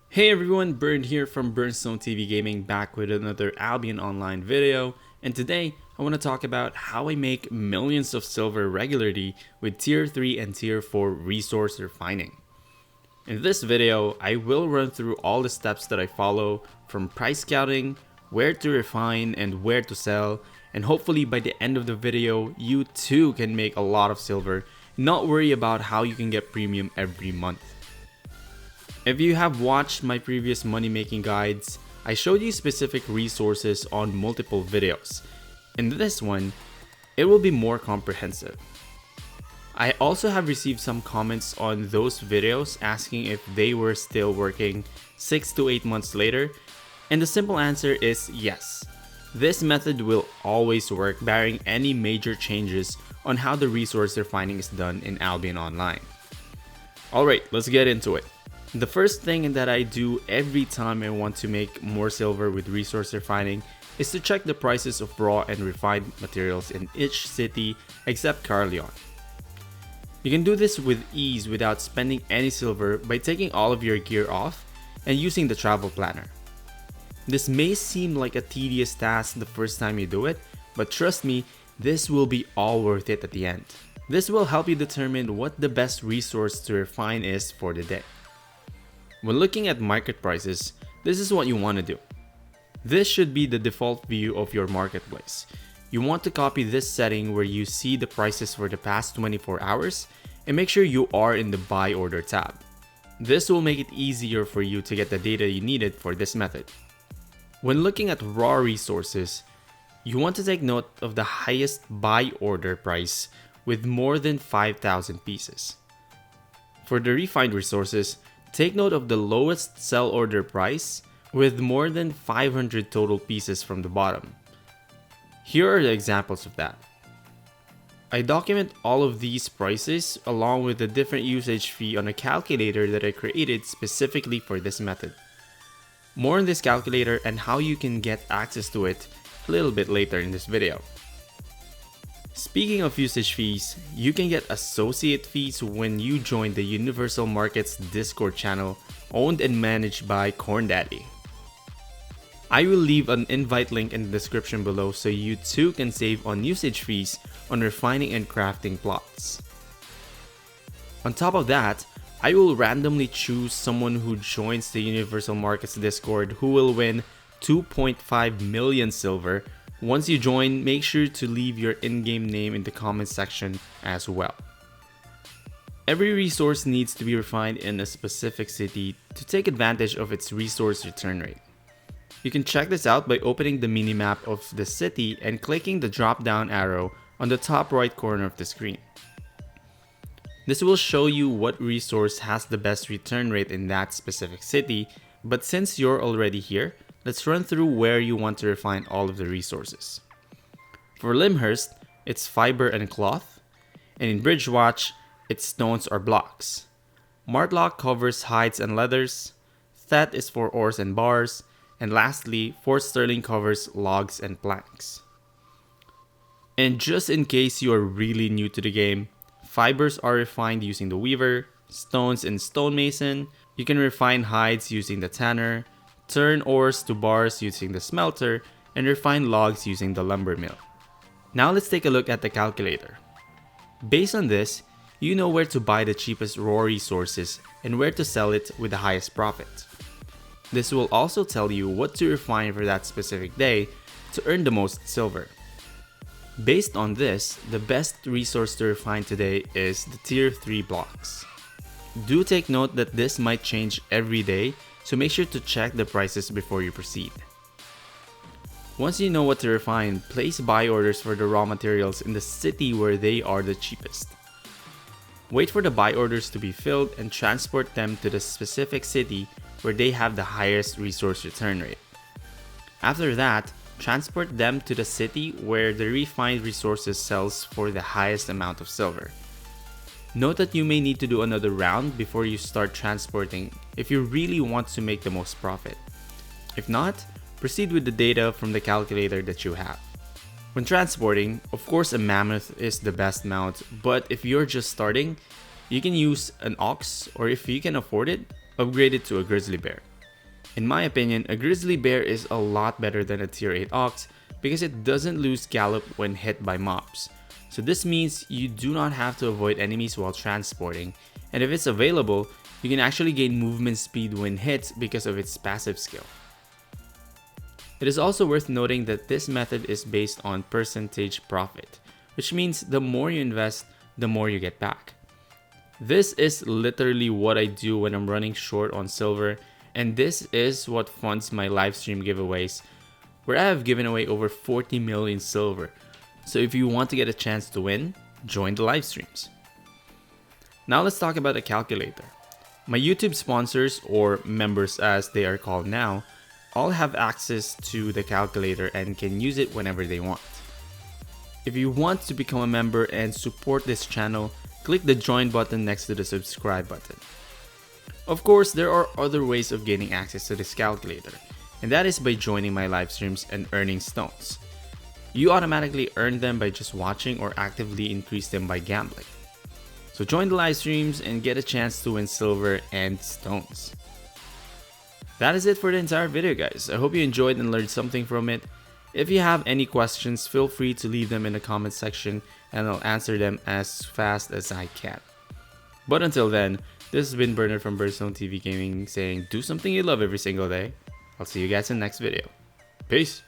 Hey everyone, Bern here from BernStoneTV Gaming, back with another Albion Online video, and today I want to talk about how I make millions of silver regularly with Tier 3 and Tier 4 resource refining. In this video, I will run through all the steps that I follow, from price scouting, where to refine, and where to sell, and hopefully by the end of the video, you too can make a lot of silver, not worry about how you can get premium every month. If you have watched my previous money making guides, I showed you specific resources on multiple videos. In this one, it will be more comprehensive. I also have received some comments on those videos asking if they were still working 6 to 8 months later, and the simple answer is yes. This method will always work barring any major changes on how the resource refining is done in Albion Online. Alright, let's get into it. The first thing that I do every time I want to make more silver with resource refining is to check the prices of raw and refined materials in each city except Carleon. You can do this with ease without spending any silver by taking all of your gear off and using the travel planner. This may seem like a tedious task the first time you do it, but trust me, this will be all worth it at the end. This will help you determine what the best resource to refine is for the day. When looking at market prices, this is what you want to do. This should be the default view of your marketplace. You want to copy this setting where you see the prices for the past 24 hours and make sure you are in the buy order tab. This will make it easier for you to get the data you needed for this method. When looking at raw resources, you want to take note of the highest buy order price with more than 5,000 pieces. For the refined resources, take note of the lowest sell order price with more than 500 total pieces from the bottom. Here are the examples of that. I document all of these prices along with the different usage fee on a calculator that I created specifically for this method. More on this calculator and how you can get access to it a little bit later in this video. Speaking of usage fees, you can get associate fees when you join the Universal Markets Discord channel owned and managed by CornDaddy. I will leave an invite link in the description below so you too can save on usage fees on refining and crafting plots. On top of that, I will randomly choose someone who joins the Universal Markets Discord who will win 2.5 million silver. Once you join, make sure to leave your in-game name in the comment section as well. Every resource needs to be refined in a specific city to take advantage of its resource return rate. You can check this out by opening the minimap of the city and clicking the drop-down arrow on the top right corner of the screen. This will show you what resource has the best return rate in that specific city, but since you're already here, let's run through where you want to refine all of the resources. For Limhurst, it's fiber and cloth, and in Bridgewatch, it's stones or blocks. Martlock covers hides and leathers, Thet is for ores and bars, and lastly, Fort Sterling covers logs and planks. And just in case you are really new to the game, fibers are refined using the weaver, stones and stonemason. You can refine hides using the tanner, turn ores to bars using the smelter, and refine logs using the lumber mill. Now let's take a look at the calculator. Based on this, you know where to buy the cheapest raw resources and where to sell it with the highest profit. This will also tell you what to refine for that specific day to earn the most silver. Based on this, the best resource to refine today is the Tier 3 blocks. Do take note that this might change every day, so make sure to check the prices before you proceed. Once you know what to refine, place buy orders for the raw materials in the city where they are the cheapest. Wait for the buy orders to be filled and transport them to the specific city where they have the highest resource return rate. After that, transport them to the city where the refined resources sells for the highest amount of silver. Note that you may need to do another round before you start transporting if you really want to make the most profit. If not, proceed with the data from the calculator that you have. When transporting, of course a mammoth is the best mount, but if you're just starting, you can use an ox, or if you can afford it, upgrade it to a grizzly bear. In my opinion, a grizzly bear is a lot better than a tier 8 ox because it doesn't lose gallop when hit by mobs. So this means you do not have to avoid enemies while transporting, and if it's available, you can actually gain movement speed when hit because of its passive skill. It is also worth noting that this method is based on percentage profit, which means the more you invest, the more you get back. This is literally what I do when I'm running short on silver, and this is what funds my livestream giveaways, where I have given away over 40 million silver. So if you want to get a chance to win, join the live streams. Now let's talk about a calculator. My YouTube sponsors, or members as they are called now, all have access to the calculator and can use it whenever they want. If you want to become a member and support this channel, click the join button next to the subscribe button. Of course, there are other ways of gaining access to this calculator, and that is by joining my live streams and earning stones. You automatically earn them by just watching or actively increase them by gambling. So join the live streams and get a chance to win silver and stones. That is it for the entire video, guys. I hope you enjoyed and learned something from it. If you have any questions, feel free to leave them in the comment section and I'll answer them as fast as I can. But until then, this has been Bernard from BernStoneTV Gaming saying do something you love every single day. I'll see you guys in the next video. Peace!